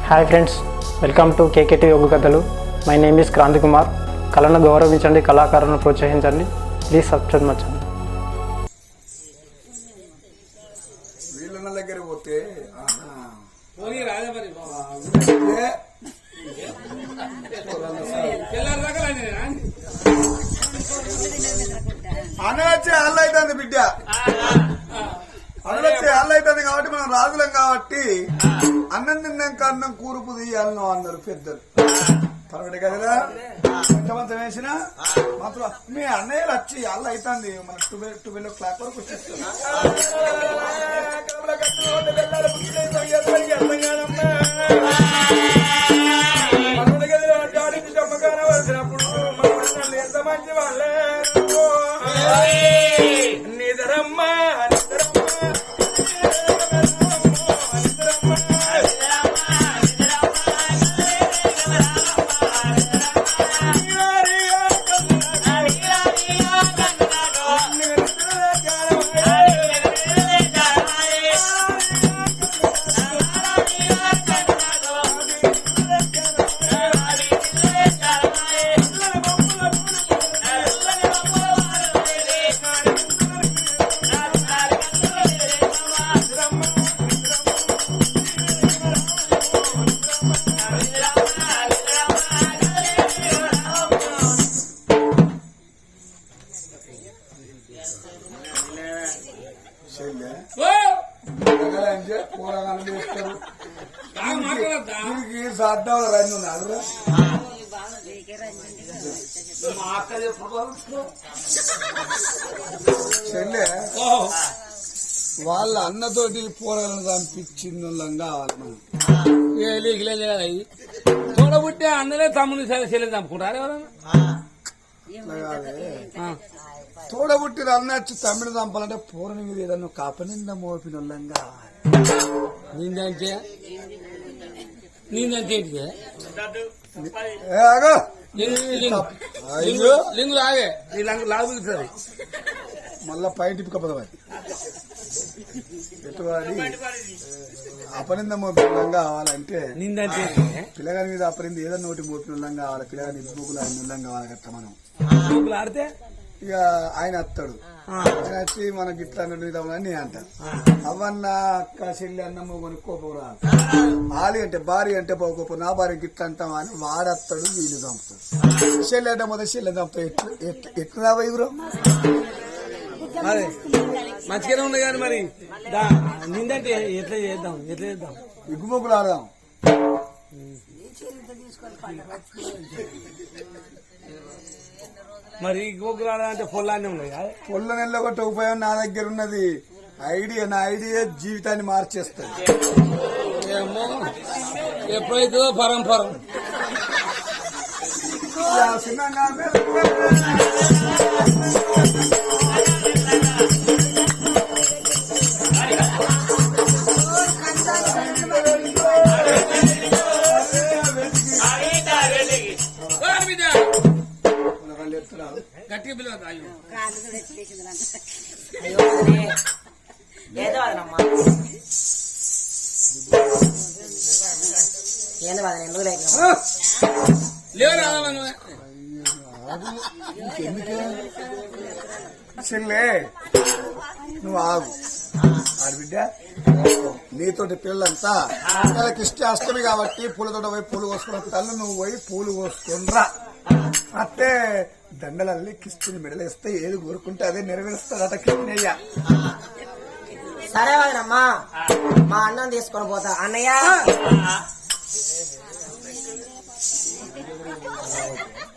Hi friends, welcome to KKT యోగ కథలు. My name is Kranthi Kumar. కళను గౌరవించండి, కళాకారులను ప్రోత్సహించండి. Please subscribe my channel. వీళ్ళ దగ్గర పోతే అనొచ్చే అల్ల అవుతుంది బిడ్డ, అనొచ్చే అల్ల అవుతుంది కాబట్టి మనం రాజులం కాబట్టి అన్నం తిన్నాక అన్నం కూరుపు తీయాలను అన్నారు పెద్దలు. పర్వాలేదు కదా, కొంతమంది వేసినా మాత్రం మీ అన్నయ్యలు వచ్చి అల్ల అవుతుంది. మన 12 o'clock వరకు వచ్చేస్తుంది. ఎంత మంచి వాళ్ళే నిదరమ్మా సాధ్యం రండి నాదురా చెల్లె వాళ్ళ అన్నతోటి పోరగాలను పంపించిన వాళ్ళం కావాలి మనం. చూడబుట్టే అన్నలే తమ్ముని చెల్లెలు చంపుకుంటారు ఎవరన్నా. తోడబుట్టిన అన్నచ్చు తమ్మిడి చంపాలంటే పూర్ణ మీద ఏదన్నా కాపనింద మోపిన వాళ్ళం కావాలి. నీందంటే లింగు లాగే ఈ లాగు పిలుస్తుంది. మళ్ళా పైన టిప్పుకపోదాం. ఎటువాడి అపనింద మోపిన కావాలంటే నిందంటే పిల్లగాని మీద అపరింది ఏదన్నా ఒకటి మోపిన కావాలి. పిల్లగాని ఇద్దరు ఆయన కావాలి కట్ట మనం ఆడితే ఇక ఆయన వస్తాడు. ఆయన వచ్చి మనకి ఇట్లా అన్నట్టు నేను అంటాను. అవన్న అక్క చెల్లి అన్నమ్మ కొని కోపం రాదు. ఆలి అంటే భార్య అంటే కోపం, నా భార్యకి ఇట్లా అంటామా అని వాడస్తాడు. వీళ్ళు చంపుతాడు. చెల్లి అంటే మొదటి చెల్లి చంపుతాడు. ఎట్లా రావా ఇగురు అదే మంచిగానే ఉంది కానీ మరి నిందంటే ఎట్లా చేద్దాం ఇగ్గుముగ్గులు ఆడదాం. మరి గోగులాడ అంటే పొలాన్ని ఉన్నాయి. పొల్ల నెల ఒకటి ఉపయోగం నా దగ్గర ఉన్నది. నా ఐడియా జీవితాన్ని మార్చేస్తుంది. ఏమో ఎప్పుడైతుందో పరంపరం. గట్టిగా పిలవద్దు. చెల్లే నువ్వు ఆగు. ఆడబిడ్డ నీతోటి పిల్లలంతా పిల్లలకి అష్టమి కాబట్టి పూలతోట పోయి పూలు కోసుకున్న తల్లు నువ్వు పోయి పూలు కోసుకునిరా. అట్టే దండలల్లి కిస్తుని మెడలేస్తే ఏది కోరుకుంటే అదే నెరవేరుస్తాడట కిన్నయ్య. సరే వదనమ్మా, మా అన్నం తీసుకొని పోతా. అన్నయ్య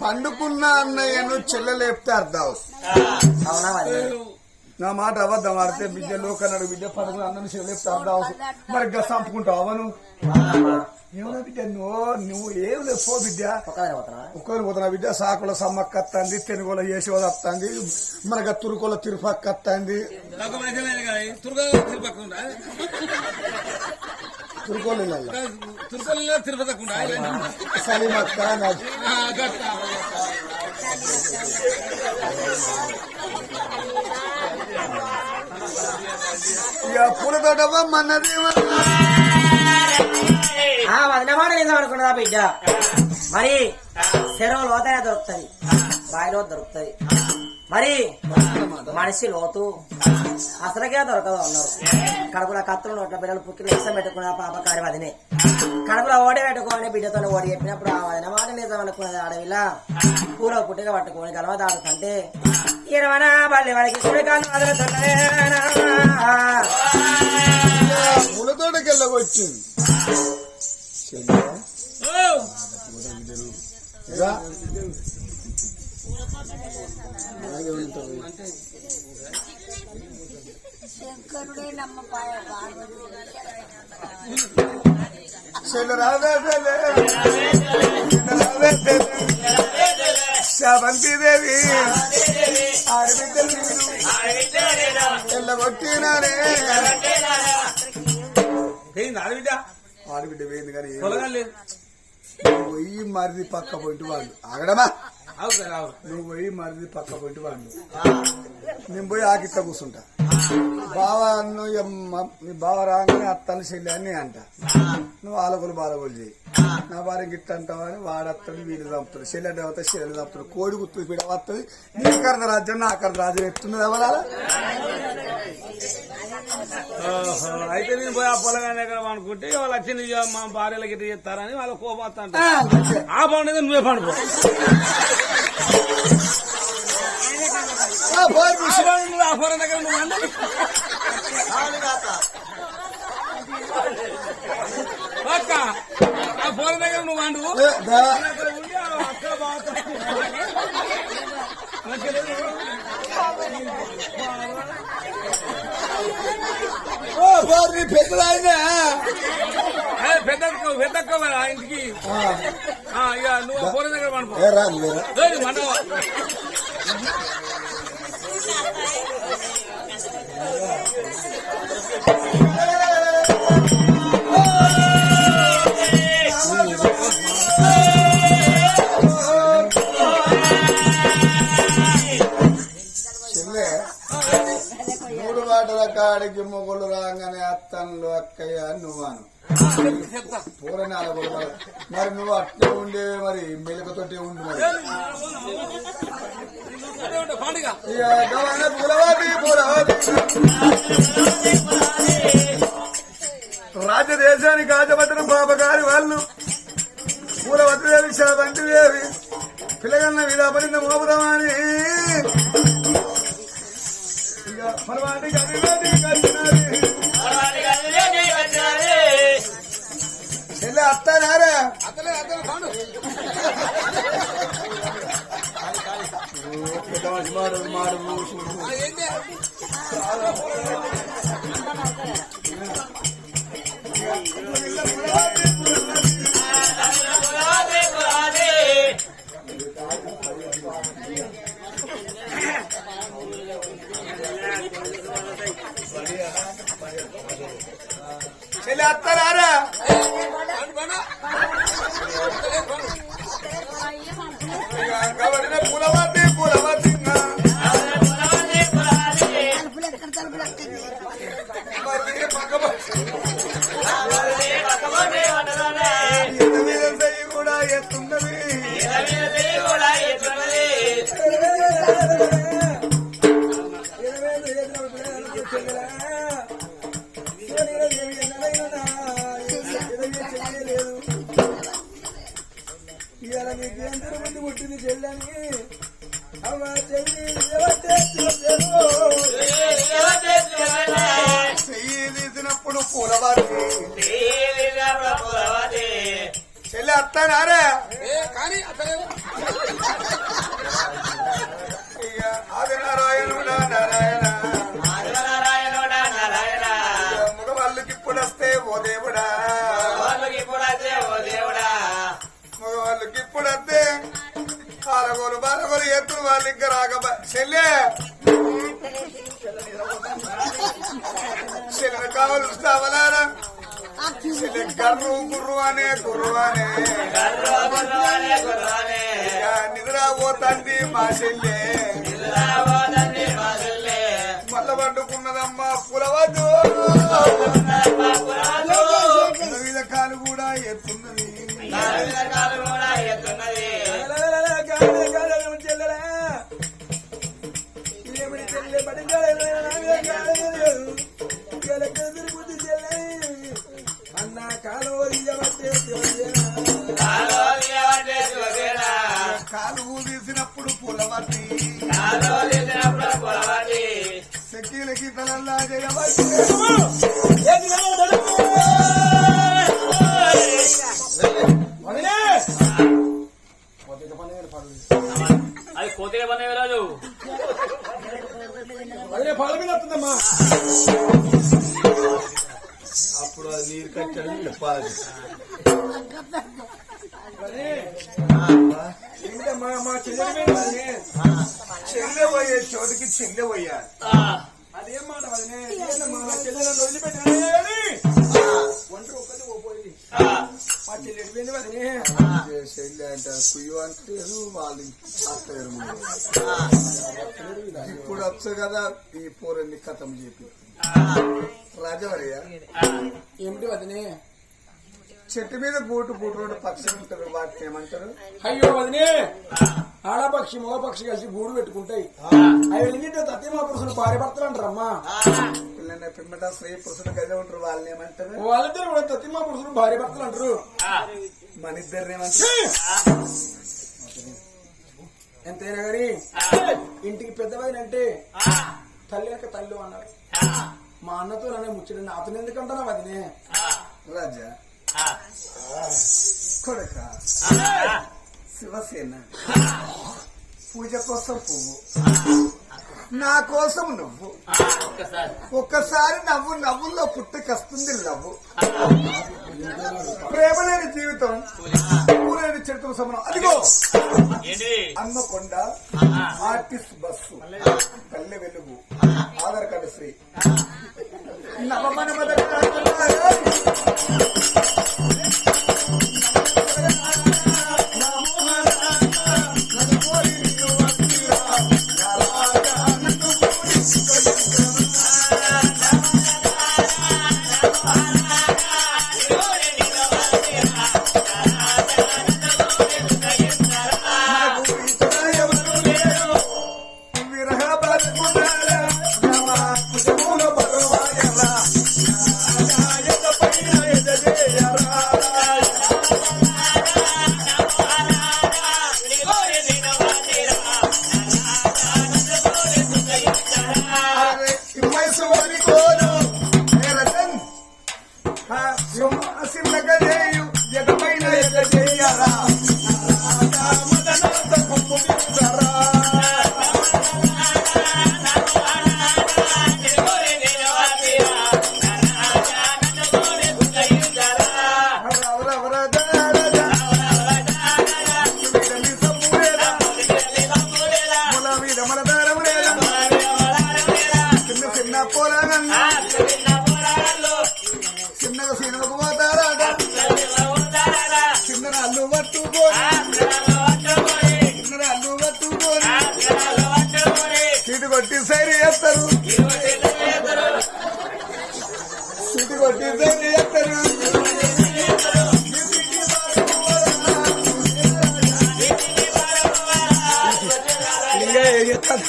పండుకున్న అన్నయ్యను చెల్లెలేపితే అర్థం. అవునా? నా మాట అబద్ధం ఆడితే బిడ్డ లోకన్నాడు. బిడ్డ పడుకున్న అన్నను చెల్లెలేపితే అర్థం. మరి సంపుకుంటావు అవను. ఏమన్నా బిడ్డ నువ్వు ఏం లేదు పో బిడ్డ. ఒక్కరు పోతున్నా బిడ్డ. సాకుల సమ్మక్క వస్తుంది, తెనుగోల యశోద వస్తుంది, మనకు తురుకోల తిరుపక్క వస్తుంది. తురుకోలు తిరుపతి సలీమక్క ఇక పూలతోట మన్నది ఆ వదిన మాట నిజం అనుకున్నదా బిడ్డ మరి చెరువు లోతైనా దొరుకుతుంది బావిలో దొరుకుతుంది మరి మనిషి లోతు అసలుకే దొరకదు అన్నారు కడుపులో కత్తులు నోట్ల బిడ్డలు పుక్కిలు ఇష్టం పెట్టుకున్న పాపకారి వదినే కడుపులో ఓడి పెట్టుకోని బిడ్డతో ఓడి చెప్పినప్పుడు ఆ వదిన మాట నిజం అనుకున్నది అడవిలా పూల పుట్టిగా పట్టుకొని గలవ దాడుతుంటే ఇరవనా బల్లి వాడికి కుడికాలు వదులుతున్నాయి ములతోటకి వెళ్ళకొచ్చింది శావంతిదేవి ఎల్లగొట్టినానే ఆడబిడ్డ పోయింది కానీ నువ్వు పోయి మరిది పక్క పోయి వాళ్ళు ఆగడమా నువ్వు పోయి మరిది పక్క పోయి వాళ్ళు నేను పోయి ఆకిట్ట కూర్చుంటా బావ నీ బావ రాగానే అత్తని చెల్లి అని అంట నువ్వు ఆలగోలు బాలగోలు చేయి నా భార్య గిట్ట అంటావు అని వాడత్తడు వీళ్ళు చంపుతాడు చెల్లి అంటే అవుతా చెల్లెలు చంపుతాడు కోడి గుర్తు పీడ వస్తుంది నీ కర్ణ రాజ్యం నా కర్ణ రాజ్యం ఎత్తున్నది ఎవరాలా అయితే నేను పోయి ఆ పొలగానే అనుకుంటే వాళ్ళు వచ్చింది మా భార్యలకి ఇట్లా చేస్తారని వాళ్ళ కోపం వస్తా ఆ పండుగ నువ్వే పండుకో ఆ పొలం దగ్గర నువ్వు అండి అక్క ఆ పొలం దగ్గర నువ్వు అండు ఉండి అక్క బాగుతా పెద్దదాయినా పెద్దక్క ఇంటికి ఇక నువ్వు పొలం దగ్గర పండుకో మనం మూడు మాటల కాడికి మొగులు రాగానే అత్తన్లు అక్కయ్య నువ్వాను పూరని అలగొలు మరి నువ్వు అట్టే ఉండే మరి మెలుకతోటే ఉండు మరి పూలవాది రాజదేశానికి ఆజపట్టిన బాబగారి వాళ్ళు పూలవతిదేవి శావంతిదేవి పిల్లగన్న మీద పడిన మోపుదామని చెల్లె అత్తారా మాడు మాడు చెల్లి అత్తారా పూలవతి పూలవతి కూడా ఎత్తున్నది ఇవాళ నీకు ఎంత మంది పుట్టింది చెల్లని అవ్వ చెల్లి తీసినప్పుడు పూలవారి చెల్లి అత్తానారా కానీ ఇక అది నారాయణుడా నారాయణ మగవాళ్ళకి ఇప్పుడు వస్తే ఓ దేవుడా మగవాళ్ళకి ఇప్పుడు వస్తే ఆరగోలు బారగోలు ఎత్తులు వాళ్ళు ఇంకా రాక చెల్లె చెల్లె కావలుస్తావలారా చెల్లె గర్రు గుర్రు అనే నిద్ర పోతంది మా చెల్లె మళ్ళ పట్టుకున్నదమ్మా పులవద్దు కాలు కూడా ఎత్తున్నది ఏమిటి చెల్లె పడి అన్న కాలు కాలు తీసినప్పుడు పులవతి సెక్కీల గీతలల్లా చేయవచ్చు అది కోతిగా పనే రాజు అదే పాల మీద వస్తుందమ్మా అప్పుడు అది నీరు కట్టడం చెప్పాలి మా చెల్లె పోయే చోటుకి చెల్లె పోయాలి అదేం మాట వదినే మా చెల్లెలను వదిలిపెట్టాలి ఒంటరి ఒక్కటి పోయింది మా చెల్లి ఎడిపోయింది వదినే చెల్లె అంటే కుయ్యు అంటారు వాళ్ళు ఇప్పుడు వచ్చు కదా ఈ పూరన్ని కథం చెప్పి రాజవరయ్య ఏమిటి వదినే చెట్టు మీద బూటు రోడ్డు పక్షులు ఉంటారు వాటిని ఏమంటారు అయ్యో వదినే ఆడపక్షి మగపక్షి కలిసి గూడు పెట్టుకుంటాయి అవి ఎన్నింటి తత్యమా పురుషులు భార్య భర్తలు అంటారమ్మా పిల్లల పిమ్మట స్త్రీ పురుషులు గదే ఉంటారు వాళ్ళని ఏమంటారు వాళ్ళిద్దరు కూడా తత్యమా పురుషులు భార్య భర్తలు అంటారు మన ఇద్దరిని ఏమంటారు ఎంతైనా గాని ఇంటికి పెద్దవైన అంటే తల్లి వెనక తల్లి అన్నారు మా అన్నతో నన్ను ముచ్చడి అతను ఎందుకంటారా వదినే రాజా కొడక శివసేన పూజ కోసం పువ్వు నా కోసం నువ్వు ఒక్కసారి నవ్వుల్లో పుట్టుకొస్తుంది నవ్వు ప్రేమ లేని జీవితం ఊరేని చరిత్ర సమానం అదిగో Hanamkonda artist bus Palle Velugu Aadhaar card free నవమన చిన్నగా సినిమాకు పోతారా చిన్న అల్లు పట్టుకొని సీటు కొట్టి సైరి చేస్తారు సీటు కొట్టి సైరి చేస్తారు ఇంకా చేస్తారు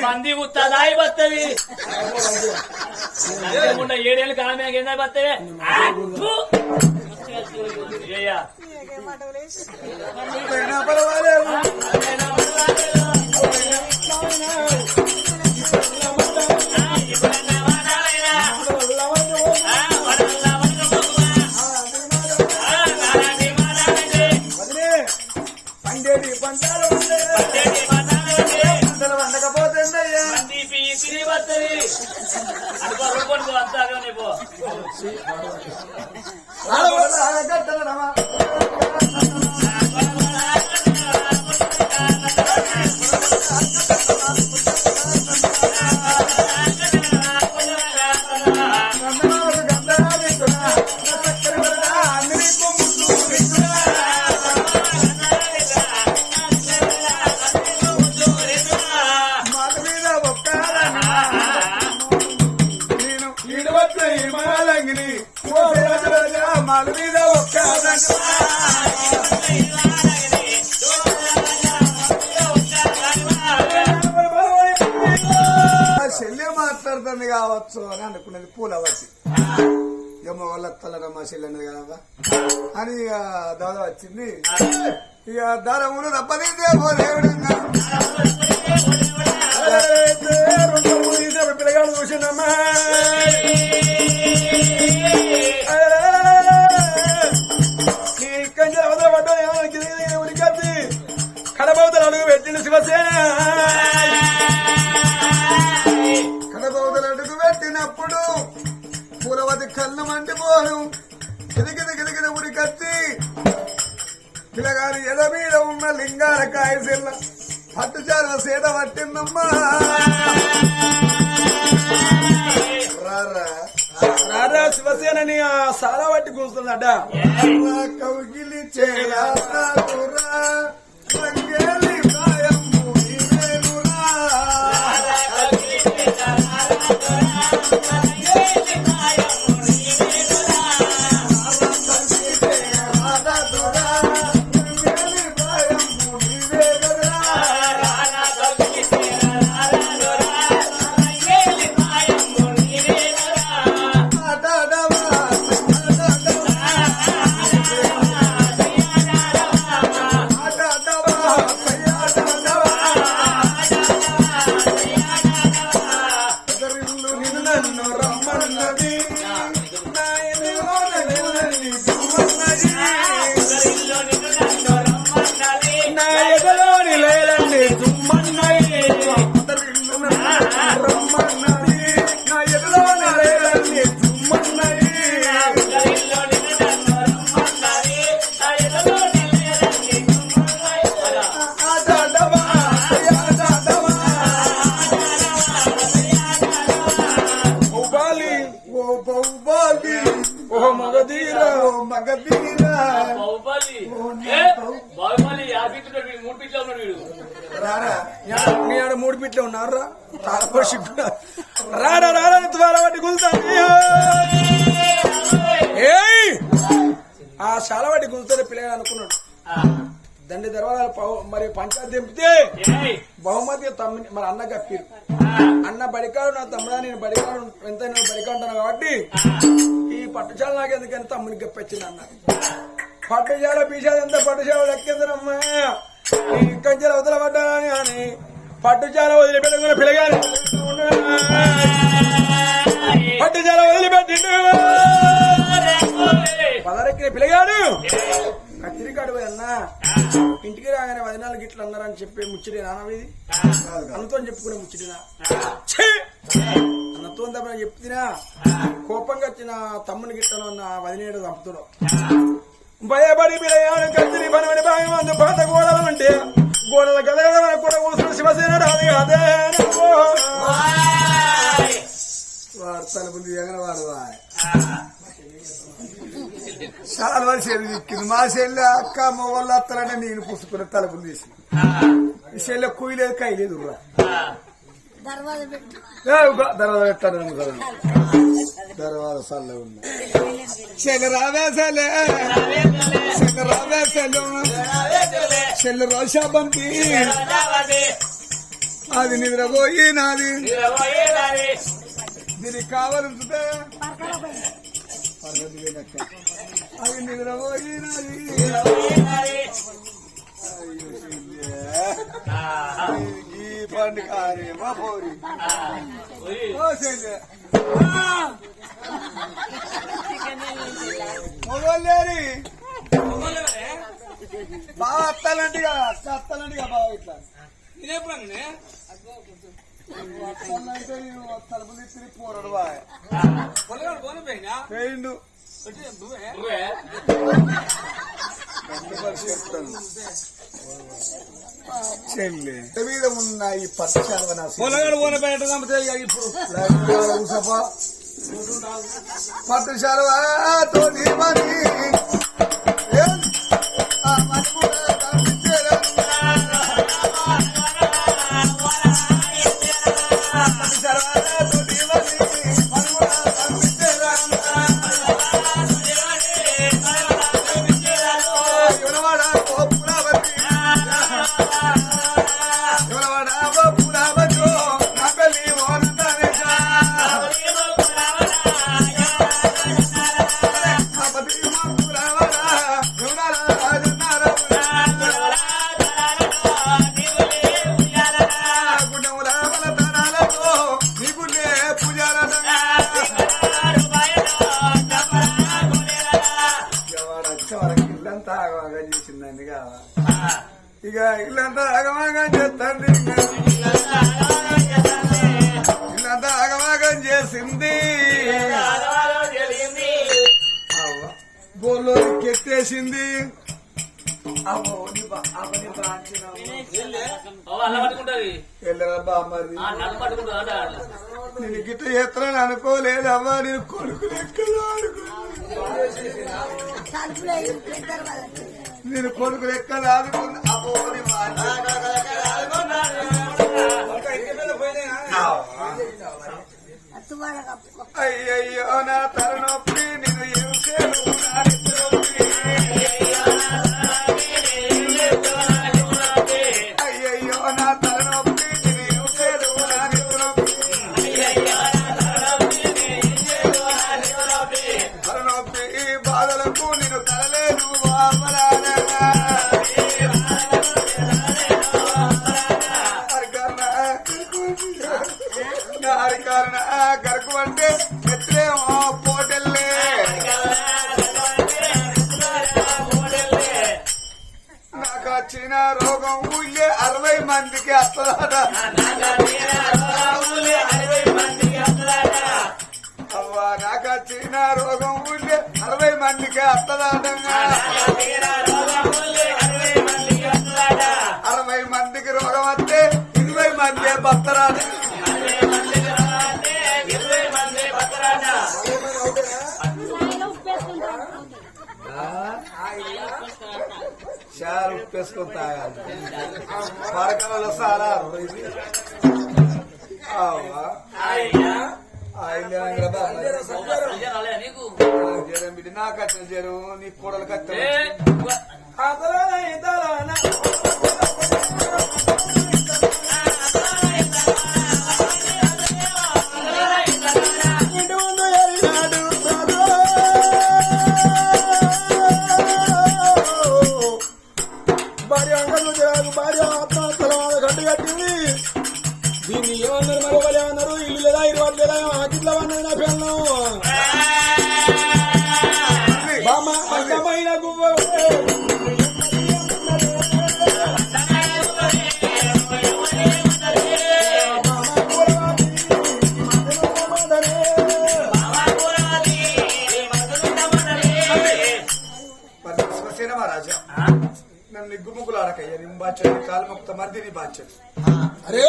మంది ఉత్తదాయి బత్తది 7 ఏళ్ళు కాలమే కింద బత్తవే పర్వాలేదు పండేటి పంటలు వండకపోతే చెల్లె మాట్లాడుతుంది కావచ్చు అని అనుకున్నది పూలవతి ఏమో వాళ్ళ తల్లరమ్మ చెల్లి అన్నది కదా అని ఇక దాద వచ్చింది. ఇక దారములు దప్పదీసే దేవుడు పిల్లగాడు చూసిందమ్మా ఉడికద్ది కడబౌతలు అడుగు పెట్టిండు శివసేన. కడబౌతలు అడుగు పెట్టినప్పుడు పూలవతి కళ్ళు మండిపోను గిరిగిన ఉరికత్తి పిల్లగాని ఎద మీద ఉన్న లింగాల కాయసిల్ల పట్టుచార సేద పట్టిందమ్మా. రారా శివసేనని సారా పట్టి కూర్చున్నాడ. కౌగిలి చేరా మూడు పిట్లు ఉన్నారా రారా రారా ద్వారా వాటి గుల్తా ఆ చాలా వాటి గుల్తానే పిల్లగా అనుకున్నాడు. దండి తర్వాత మరి పంచాయతీ దింపితే బహుమతి తమ్ముని మరి అన్న కప్పిరు. అన్న బడికాడు నా తమ్ముడా నేను బడికాడు ఎంత బడికా ఉంటాను కాబట్టి ఈ పట్టుచాల నాకెందుకని తమ్ముని గప్పించింది అన్న. పట్టుచాల పీసాలు ఎంత పట్టుచాల లెక్కిందరమ్మా కంచెలు అవతల పడ్డానని అని పట్టుచాల వదిలిపెట్టుకున్న పిల్లగాని పట్టుచాల వదిలిపెట్టిండు. పదరెక్కిన పిల్లగాడు కత్తిరికాడు అన్నా ఇంటికి రాగానే 14 గిట్లు అన్నారని చెప్పి ముచ్చటి నానవిది అన్నతో చెప్పుకునే ముచ్చటినా అన్నతో తప్ప చెప్తున్నా కోపంగా వచ్చిన తమ్ముని గిట్టను అన్న 17 చంపుతున్నాడు. భయపడి పిల్లగాడు కత్తిరి పని భాగం అందు పాత గోడలంటే గోడల కలగడ కూడా కూర్చుని శివసేన రాదు అదే వాడు తలుపులు తీయగల వాడు చాలా వరకు చెల్లి దిక్కింది. మా చెల్లి అక్క మొగళ్ళు అత్తలనే నేను పుసుకున్న తలుపులు తీసి ఈ చెల్లె కుయ్యలేదు కైలేదు దర్వాజ పెట్టాను కదా దర్వాజ సల్ల ఉంది చెల్లి రావే చెల్లె చెల్లి రావే చెల్లి రోషా బంతి అది నిద్రపోయి నాది దీనికి కావాలంటే అది నిద్రపోయి ఈ పండుగ మా పోరి మొగోళ్ళేరి బాగా అత్తాలంటే అత్తాలంటే బాగా ఇట్లా అంటే తలుపులు ఇచ్చి పోరాడు బాయ్ పొలగాడు పోను పోయినా పెయిండు నువ్వే చెల్లి మీద ఉన్న ఈ పచ్చ పొలగాడు పోన బయట చంపితే ఇక ఇప్పుడు పట్టు శాలతో ఇల్లంతా ఆగమాగం చేసిందండి ఇక ఇల్లంతా ఆగమాగం చేస్తండి ఇల్లంతా ఆగమాగం చేసింది బోల్లో కెత్తేసింది మరి నేను గిట్ట చేస్తానని అనుకోలేదమ్మా నేను కొడుకు లెక్కలు నేను కొడుకు లెక్కలు ఆడుకున్నా అయ్యయ్యో నా తలనొప్పి నేను అయ్యయ్యో నా తలనొప్పి తలనొప్పి బాధలకు నేను తలలేదు హరికారణ గరకు అంటే ఎత్రేమో పోటెల్లే నాకు వచ్చిన రోగం ఊళ్ళే 60 మందికి వస్తుందట అవ్వా నాకు వచ్చిన రోగం ఊళ్ళే 60 మందికి వస్తుందట 60 మందికి రోగం వస్తే 20 మంది బతరాట చారు ఉప్పేసుకొని తాగాలి పరకాలలో సారా బిడ్డ నా కట్టిన జరు నీ కూడలు కట్ట భార్య ఆత్మహత్యల గడ్డు కట్టింది దీన్ని ఏమన్నారు మరి వాళ్ళు ఏమన్నారు ఇల్లు లేదా 20 లేదా ఆకిట్ల అన్నది నా పిల్లలు అందమైన గువ్వ రాజా నన్ను నిగ్గుముగ్గులు ఆడకయ్యా నీ బాధ్యత కాలు మొక్త మర్దిని బాధ్యత అరే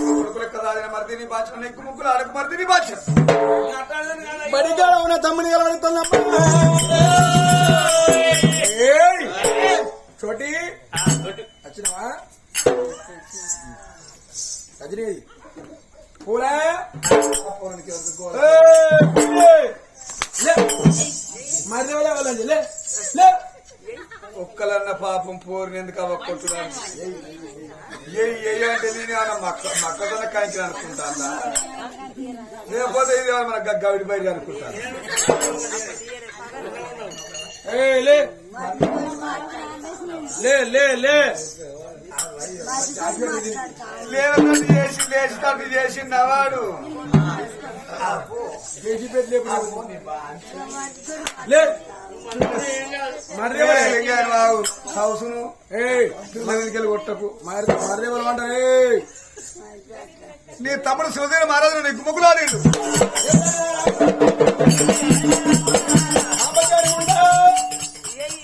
కొడుకుల కదా మర్దిని బాధ్యత నిగ్గుముగ్గులు ఆడక మర్దిని బాధ్యత బడిగా ఉన్న తమ్ముని చోటి వచ్చినవా రజనీ పూరా మర్రి ఒక్కలన్న పాపం పోరుని ఎందుకు అవ్వకొట్టున్నాను అంటే నేను మక్కతోనే కాంచి అనుకుంటాను లేకపోతే ఇది మన గవిడి బయట అనుకుంటాను లేచి చేసిండు వాడు చేసి పెట్టి హౌస్ ను పిల్లలకి కొట్టకు మర్దేవాళ్ళు అంటారు నీ తమ్ముడు శివసేన మహారాజు నీకు ముగ్గులాడేడు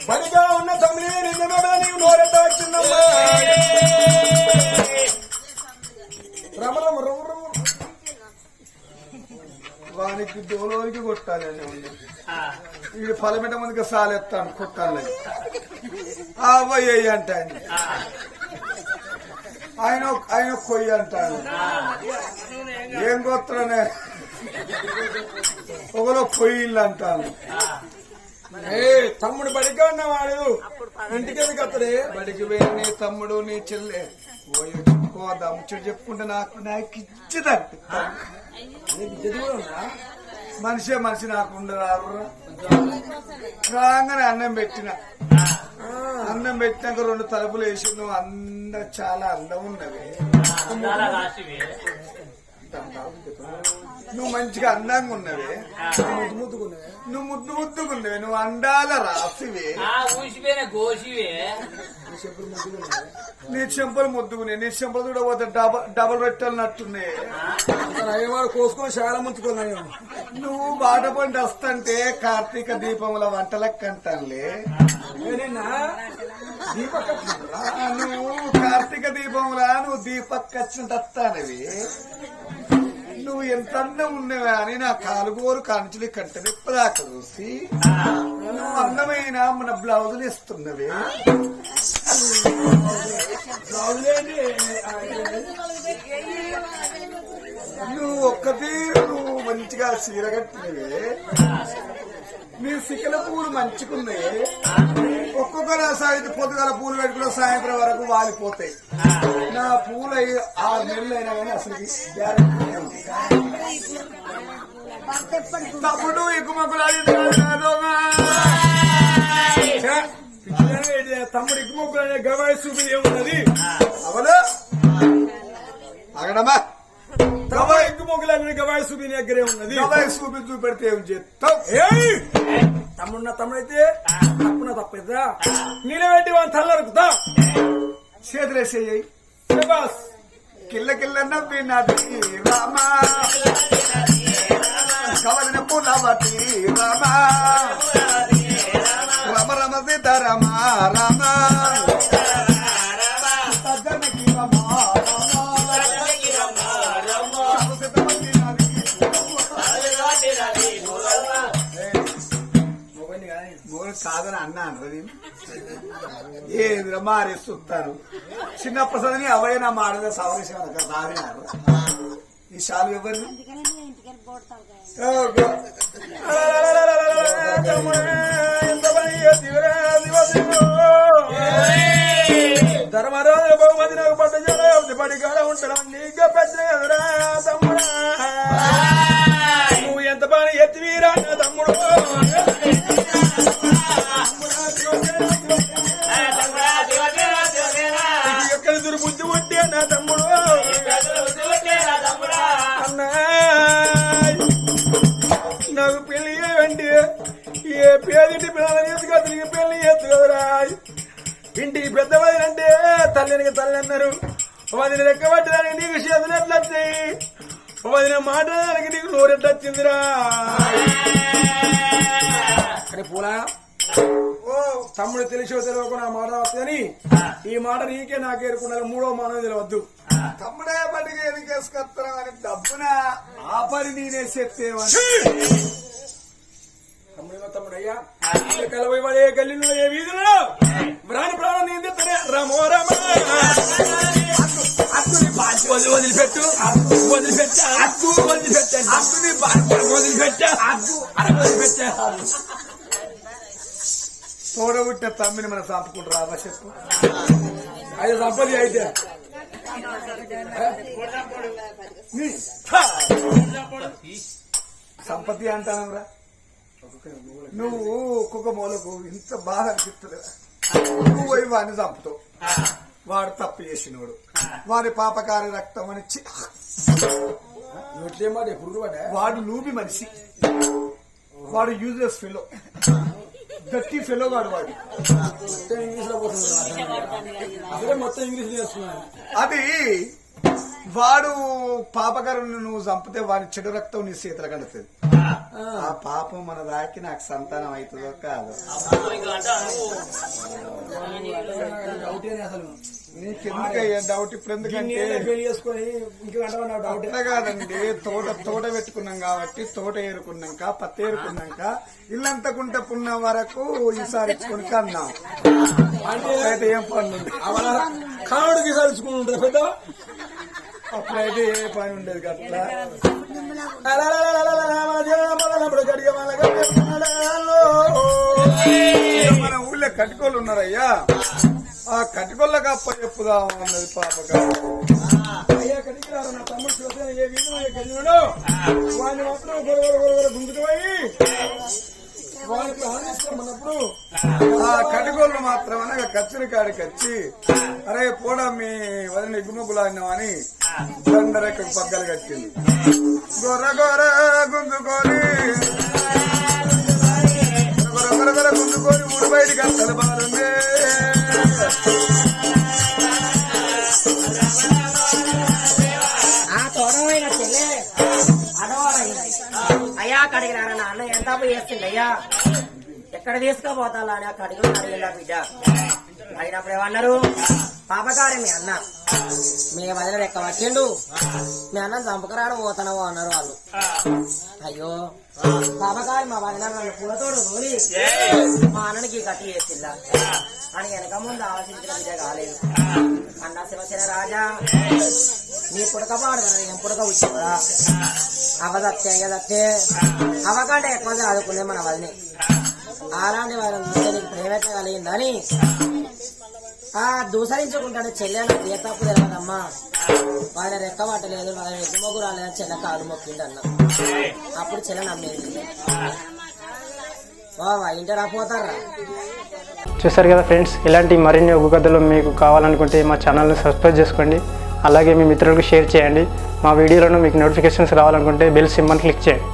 బలిగా ఉన్న తమ్ముడే నిన్న నీవు నోరెట్ట వచ్చిందమ్మా రమరమ రమరమ వానికి దోలోనికి కొట్టాలి అని ఉంది వీడు పలమెట మందికి సాలెత్తాను కొట్టాలి అవ్వయ్య అంటే ఆయన ఆయన కొయ్యి అంటాడు ఏం కొత్తనే ఒకలో పొయ్యిళ్ళు అంటాను తమ్ముడు బడిగా ఉన్నవాడు ఇంటికి ఎందుకు అత్తడే బడికి పోయి నీ తమ్ముడు నీ చెల్లె చెప్పుకోవద్దా ముచ్చడు చెప్పుకుంటే నాకు ఇచ్చిదంట మనిషే మనిషి నాకు ఉండరారు రాగానే అన్నం పెట్టినాక 2 తలుపులు వేసి నువ్వు చాలా అందం ఉన్నవి నువ్వు మంచిగా అందంగా ఉన్నవే నువ్వు ముద్దుగున్నవే నువ్వు అందాల రాసివే నీ చెంపలు ముద్దుకునే నీ చెంపలు కూడా పోతే డబల్ పెట్టాలన్నట్టున్నాయి కోసుకొని చాలా ముంచుకున్నాయి నువ్వు బాట పండి వస్తుంటే కార్తీక దీపముల వంటలకు అంటానులే నువ్వు కార్తీక దీపములా నువ్వు దీపక్ వచ్చినవి నువ్వు ఎంత అందం ఉన్నవా అని నా కాలుగోరు కాంచులు కంట నిప్పదాకా చూసి నువ్వు అందమైన మన బ్లౌజులు ఇస్తున్నవి నువ్వు నువ్వు మంచిగా చీర కట్టినవే నీ సిక్కల పూలు మంచుకున్నాయి ఒక్కొక్కరు సాయంత్రం పొద్దుగాల పూలు పెట్టుకున్న సాయంత్రం వరకు వాలిపోతాయి నా పూలు 6 నెలలు అయినా కానీ అసలు తప్పుడు ఎక్కుమొక్కలు తమ్ముడు ఎక్కుమొక్కలు గవాయి చూపి ఏమున్నది అవలో అగడమా గవాయి ఎక్కుమొక్కలు గవాయి చూపి దగ్గరే ఉన్నది గవాయి చూపి చూపెడితే ఏం చేస్తావు తమ్ముడైతే తప్పున తప్పేదా నిలబెట్టి వాళ్ళ తల్లరుకుతా చేతులేసేయి కిల్ల కిల్ల నవ్వినది రామా కవలిన పులవతి రామా రమ రమ సీతారామ రామ కాదని అన్నాను ఏది మారేస్తుంటారు చిన్నప్పుడు చదివి అవైనా మాడదా సవరేసారు సాగినారు ఈ షాలు ఎవరు ధర్మరాజు బహుమతి నాకు పట్టు పడికాడ ఉంటాడు నీకు పెద్దరా తమ్ముడా నువ్వు ఎంత పని ఎత్తివీరా తమ్ముడు ఎక్కడ దుర్బుద్ధి ఉంటే నా తమ్ముడు అన్నా నాకు పెళ్లి ఏమండి ఏ పేదింటి పిల్లలు తీసుకు అతనికి పెళ్లి చేస్తు కదరా ఇంటికి పెద్ద వదిన అంటే తల్లినికి తల్లి అన్నారు వదిన లెక్క పట్టడానికి నీకు చేతులు ఎట్లా వచ్చాయి వదిన మాట్లాడడానికి నీకు నోరెట్లా వచ్చిందిరా అని పూలా ఓ తమ్ముడు తెలిసో తెలియకుండా మాట వస్తుందని ఈ మాట నీకే నాకేరుకున్నా 3వ మానవ తెలియవద్దు తమ్ముడే పడికి ఎదికేసుకొస్తారా అని డబ్బున ఆ పని నేనే చెప్తేవని తమ్ముడయ్యా కలవై పడే గల్లీలో ఏ వీధులలో ప్రాణి ప్రాణం నిందితనే రమో రమ వదిలిపెట్టు వదిలిపెట్టా అద్దు వదిలిపెట్టా అద్దుని వదిలిపెట్టా అద్దు వదిలిపెట్టా తోడబుట్టిన తమ్మిని మనం చంపుకుంటారా చెప్పు అది సంపది అయితే సంపత్తి అంటానరా నువ్వు ఒక్కొక్క మూలకు ఇంత బాగా అనిపిస్తుంది నువ్వు పోయి వాడిని చంపుతావు వాడు తప్పు చేసినోడు వాడి పాపకారి రక్తం అని వాడు లూబి మనిషి వాడు యూజ్లెస్ ఫెలో గట్టి ఫెలో వాడు ఇంగ్లీష్ లో పోతుంది మొత్తం ఇంగ్లీష్ నేర్చుకున్నాను అది వాడు పాపగారుని నువ్వు చంపితే వాడి చెడు రక్తం నీ చేతులు కడుతుంది ఆ పాపం మన దాకి నాకు సంతానం అవుతుందో కాదు నీకెందుకయ్యా డౌట్ ఇప్పుడు ఎందుకంటే అట్లా కాదండి తోట పెట్టుకున్నాం కాబట్టి తోట ఏరుకున్నాక పత్తి ఏరుకున్నాక ఇల్లంతా కుంట పున్న వరకు ఈసారి ఇచ్చుకొని కన్నాం అయితే ఏం పని ఉంది కానుడికి కలుసుకుంటారు పెద్ద అప్పుడైతే ఏ పని ఉండేది అట్లా మన ఊళ్ళో కటికోళ్ళు ఉన్నారయ్యా ఆ కటికొల్లకి అప్ప చెప్పుదా అన్నది పాపగా అయ్యా కడిగిరారు నా తమ్ముడు చూస్తే ఏ వీధి కలిగినాడు వాడిని మాత్రం గొరగొర గుంజుకుపోయి వాళ్ళకి ఆనందిస్తామన్నప్పుడు ఆ కటికోళ్ళు మాత్రం అనగా కచ్చిన కాడికి వచ్చి అరే పోడా మీ వదిన ఎగ్గుమగ్గులాడినామని దండరెక్కకు పగ్గలు కట్టింది గొర్ర గొర్ర గుంజుకొని గొర్ర గొర్ర గొర్ర గుంజుకొని ఊరు బయటికి అసలు బాగుంది ఆ తోడమైన చెల్లె అడవాడైంది అయ్యా కడిగి రారన్న అన్న ఎంత చేస్తుంది అయ్యా ఎక్కడ తీసుకుపోతాలా అని ఆ కడిగి అడిగిందా బిడ్డ అయినప్పుడు ఏమన్నారు పాపకారే మీ అన్న మీ వదిన రెక్క పట్టిండు మీ అన్న చంపకరాడు పోతానో అన్నారు వాళ్ళు అయ్యో పాపకాయ మా వదిన నన్ను పూలతోడు తోలి మా అన్నకి కట్టి చేసిందా అని వెనక ముందు ఆలోచించిన బిడ్డ కాలేదు అన్న శివసేన రాజా నీ పుడకపాడు కదా ఏం పుడక వచ్చావురా అవదత్తే అయ్యదత్తే అవకంటే ఎక్కువ చదువుకునే మన వదిని అలాంటి వాళ్ళని చూస్తే నీకు ప్రేమ ఎట్లా కలిగిందని ఆ దూసరించుకుంటాడు చెల్లె నాకు ఏ తప్పు తెలియదమ్మా వాళ్ళ రెక్క పట్టలేదు వాళ్ళ రెక్క మొగ్గు రాలేదని చెల్లె కాలు మొక్కిండు అన్న అప్పుడు చెల్లె నమ్మేది బావా ఇంటి రాపోతారా చూసారు కదా ఫ్రెండ్స్, ఇలాంటి మరిన్ని ఒగ్గు కథలు మీకు కావాలనుకుంటే మా ఛానల్ని సబ్స్క్రైబ్ చేసుకోండి. అలాగే మీ మిత్రులకు షేర్ చేయండి. మా వీడియోలను మీకు నోటిఫికేషన్స్ రావాలనుకుంటే బెల్ సింబల్ క్లిక్ చేయండి.